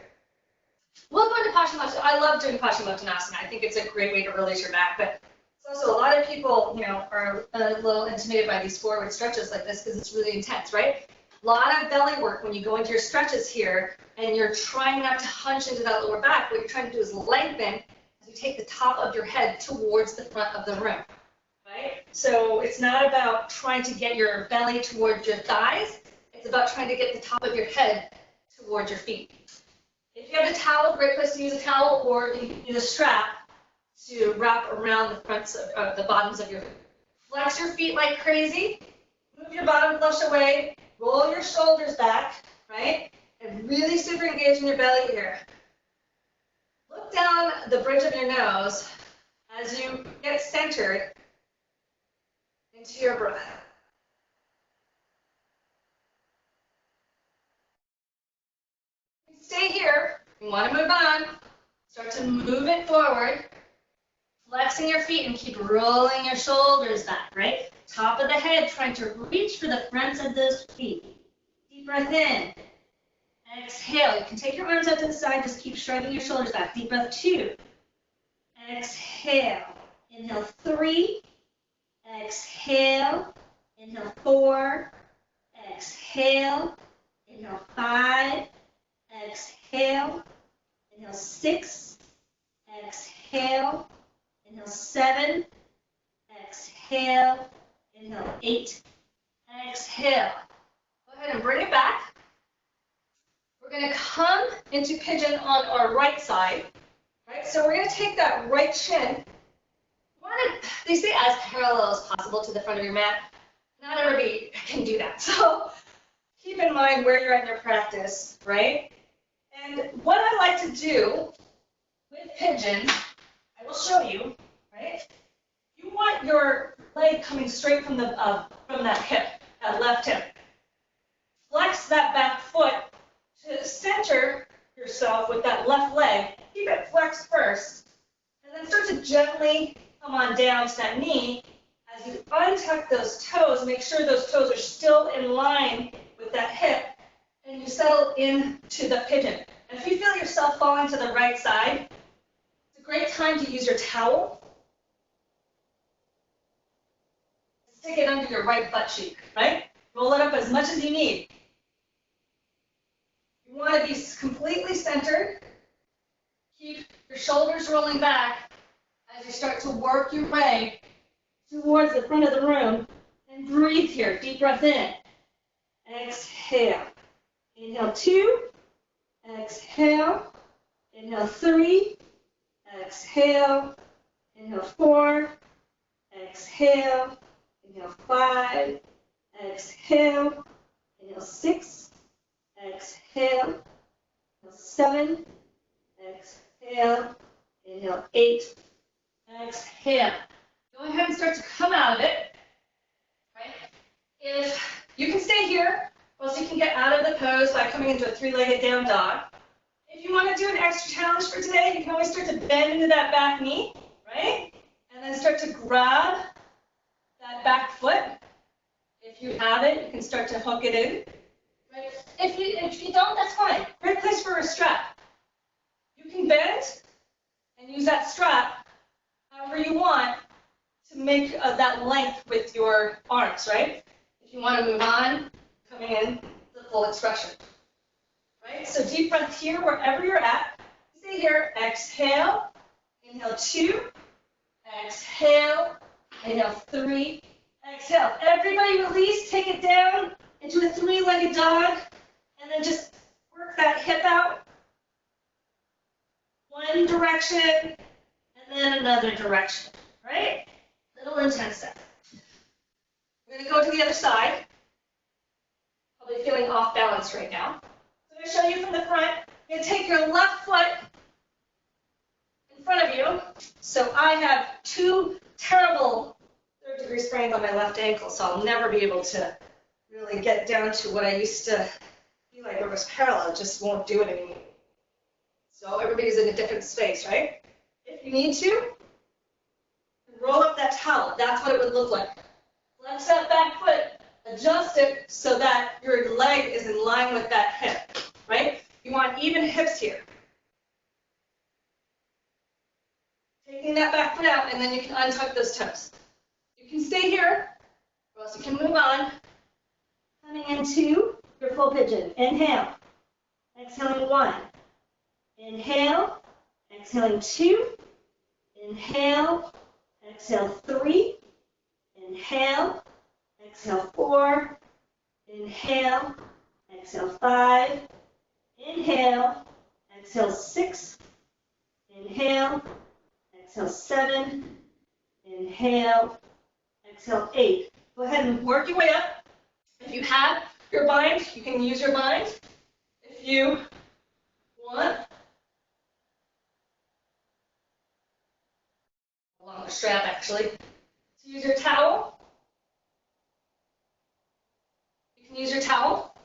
B: We'll go into Paschimottanasana. I love doing Paschimottanasana. I think it's a great way to release your back, but it's also a lot of people, are a little intimidated by these forward stretches like this because it's really intense, right? A lot of belly work when you go into your stretches here and you're trying not to hunch into that lower back. What you're trying to do is lengthen as you take the top of your head towards the front of the room, right? So it's not about trying to get your belly towards your thighs. It's about trying to get the top of your head towards your feet. If you have a towel, great place to use a towel, or you can use a strap to wrap around the fronts of the bottoms of your feet. Flex your feet like crazy. Move your bottom flush away. Roll your shoulders back, right? And really super engage in your belly here. Look down the bridge of your nose as you get centered into your breath. Stay here. You want to move on. Start to move it forward. Flexing your feet and keep rolling your shoulders back, right? Top of the head, trying to reach for the fronts of those feet. Deep breath in. Exhale. You can take your arms out to the side. Just keep shrugging your shoulders back. Deep breath 2. Exhale. Inhale 3. Exhale. Inhale 4. Exhale. Inhale 5. Exhale. Inhale 6. Exhale. Inhale 7. Exhale. Inhale 8. Exhale. Go ahead and bring it back. We're going to come into pigeon on our right side. Right? So we're going to take that right shin. They say as parallel as possible to the front of your mat. Not everybody can do that. So keep in mind where you're at in your practice, right? And what I like to do with pigeon, I will show you, right? You want your leg coming straight from that hip, that left hip. Flex that back foot to center yourself with that left leg. Keep it flexed first, and then start to gently come on down to that knee. As you untuck those toes, make sure those toes are still in line with that hip, and you settle into the pigeon. And if you feel yourself falling to the right side, it's a great time to use your towel. Stick it under your right butt cheek, right? Roll it up as much as you need. You want to be completely centered. Keep your shoulders rolling back as you start to work your way towards the front of the room. And breathe here. Deep breath in. Exhale. Inhale 2. Exhale. Inhale 3. Exhale. Inhale 4. Exhale. Inhale 5. Exhale. Inhale 6. Exhale. Inhale 7. Exhale. Inhale 8. Exhale. Go ahead and start to come out of it. Right? If you can stay here, or else you can get out of the pose by coming into a three-legged down dog. If you want to do an extra challenge for today, you can always start to bend into that back knee, right? And then start to grab that back foot. If you have it, you can start to hook it in. Right? If you don't, that's fine. Great place for a strap. You can bend and use that strap however you want to make that length with your arms, right? If you want to move on, coming in to full expression. Right? So deep breath here, wherever you're at. Stay here. Exhale. Inhale 2. Exhale. Inhale 3. Exhale. Everybody release. Take it down into a three-legged dog. And then just work that hip out. One direction. And then another direction. Right? Little intense step. We're going to go to the other side.
A: Probably feeling off balance right now. So I'm going to show you from the front. You're going to take your left foot in front of you. So I have two terrible third-degree sprains on my left ankle, so I'll never be able to really get down to what I used to feel like it was parallel. Just won't do it anymore. So everybody's in a different space, right? If you need to, roll up that towel. That's what it would look like. Flex that back foot, adjust it so that your leg is in line with that hip, right? You want even hips here. Taking that back foot out, and then you can untuck those toes. You can stay here, or else you can move on. Coming into your full pigeon. Inhale. Exhaling 1. Inhale. Exhaling 2. Inhale. Exhale 3. Inhale. Exhale 4. Inhale. Exhale 5. Inhale. Exhale 6. Inhale. Exhale 7. Inhale. Exhale 8. Go ahead and work your way up. If you have your bind, you can use your bind. If you want, along the strap actually, to use your towel, you can use your towel,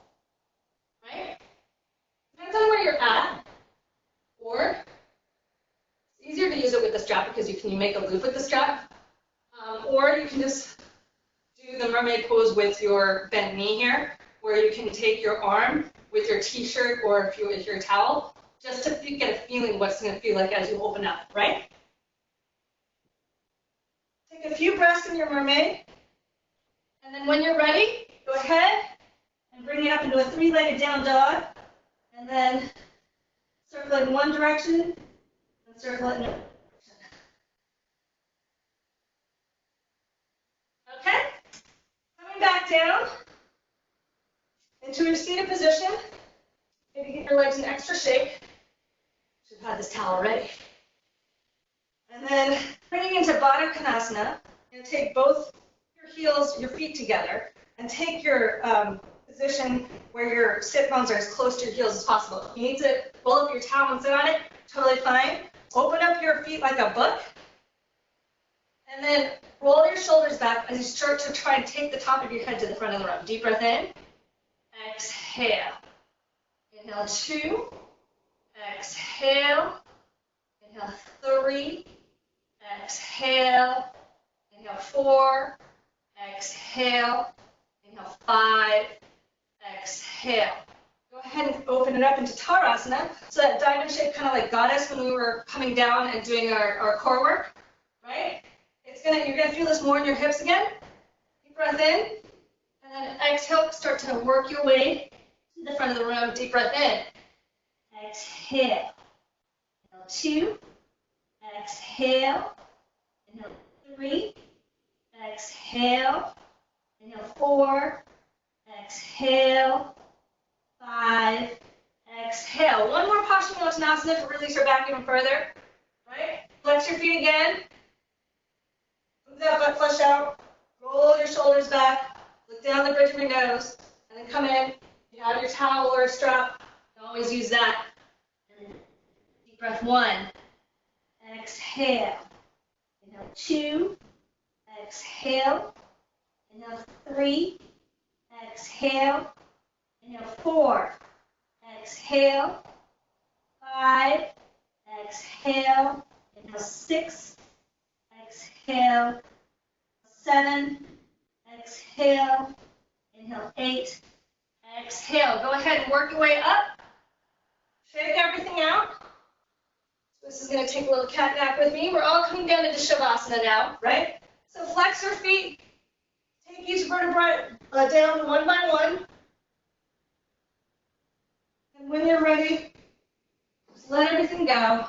A: right? Depends on where you're at, or it's easier to use it with the strap because you can make a loop with the strap, or you can just do the mermaid pose with your bent knee here, where you can take your arm with your t-shirt or if you with your towel, just to get a feeling what it's going to feel like as you open up, right? Take a few breaths in your mermaid, and then when you're ready, go ahead and bring it up into a three-legged down dog, and then circle it in one direction, and circle it in another direction. Okay? Coming back down into your seated position. Maybe get your legs in extra shake. Should have had this towel ready. And then bringing into Baddha Konasana, you're going to take both your heels, your feet together, and take your position where your sit bones are as close to your heels as possible. If you need to roll up your towel and sit on it, totally fine. Open up your feet like a book, and then roll your shoulders back as you start to try and take the top of your head to the front of the room. Deep breath in. Exhale. Inhale 2. Exhale. Inhale 3. Exhale. Inhale 4. Exhale. Inhale 5. Exhale. Go ahead and open it up into Tadasana. So that diamond shape, kind of like goddess when we were coming down and doing our core work, right? You're gonna feel this more in your hips again. Deep breath in, and then exhale. Start to work your way to the front of the room. Deep breath in. Exhale. Inhale 2. Exhale. Inhale 3. Exhale. Inhale 4. Exhale. 5. Exhale. One more Paschimottanasana to release your back even further. Right? Flex your feet again. Move that butt flush out. Roll your shoulders back. Look down the bridge of your nose. And then come in. You have your towel or a strap. You always use that. And then deep breath 1. Exhale. Inhale 2. Exhale. Inhale 3. Exhale. Inhale 4. Exhale. 5. Exhale. Inhale 6. Exhale. 7. Exhale. Inhale 8. Exhale. Go ahead and work your way up. Shake everything out. This is going to take a little cat nap with me. We're all coming down into Shavasana now, right? So flex your feet. Take each vertebrae down one by one. And when you're ready, just let everything go.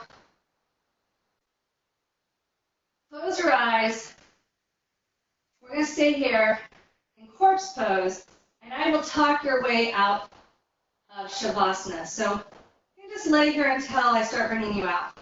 A: Close your eyes. We're going to stay here in corpse pose, and I will talk your way out of Shavasana. So you can just lay here until I start bringing you out.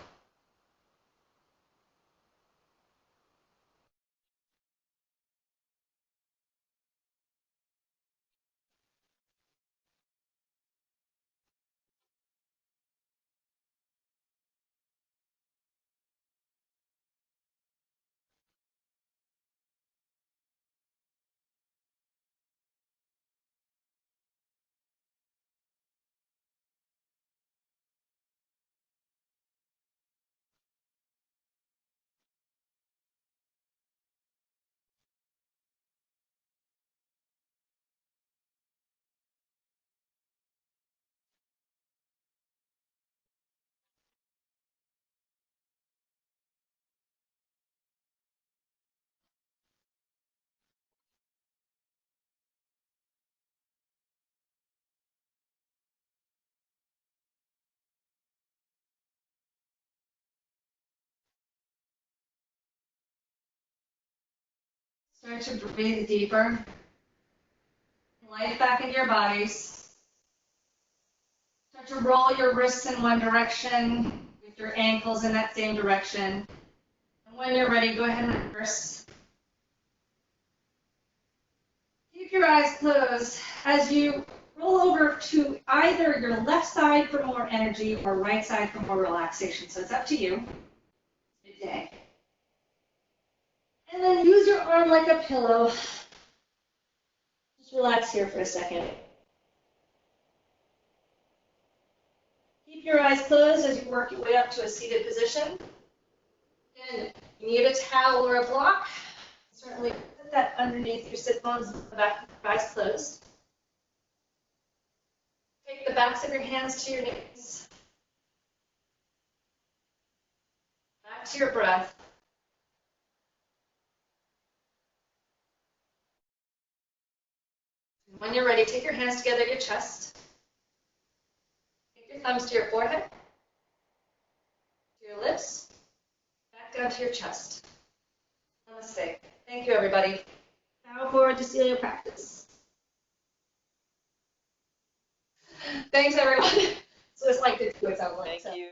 A: Start to breathe deeper. Life back into your bodies. Start to roll your wrists in one direction with your ankles in that same direction. And when you're ready, go ahead and reverse. Keep your eyes closed as you roll over to either your left side for more energy or right side for more relaxation. So it's up to you. Good day. And then use your arm like a pillow. Just relax here for a second. Keep your eyes closed as you work your way up to a seated position. And you need a towel or a block. Certainly put that underneath your sit bones, the back of your eyes closed. Take the backs of your hands to your knees. Back to your breath. When you're ready, take your hands together at your chest. Take your thumbs to your forehead, to your lips, back down to your chest. Namaste. Thank you, everybody. Now forward to seal your practice. Thanks, everyone. So it's like this, it sounds like.
C: Thank you.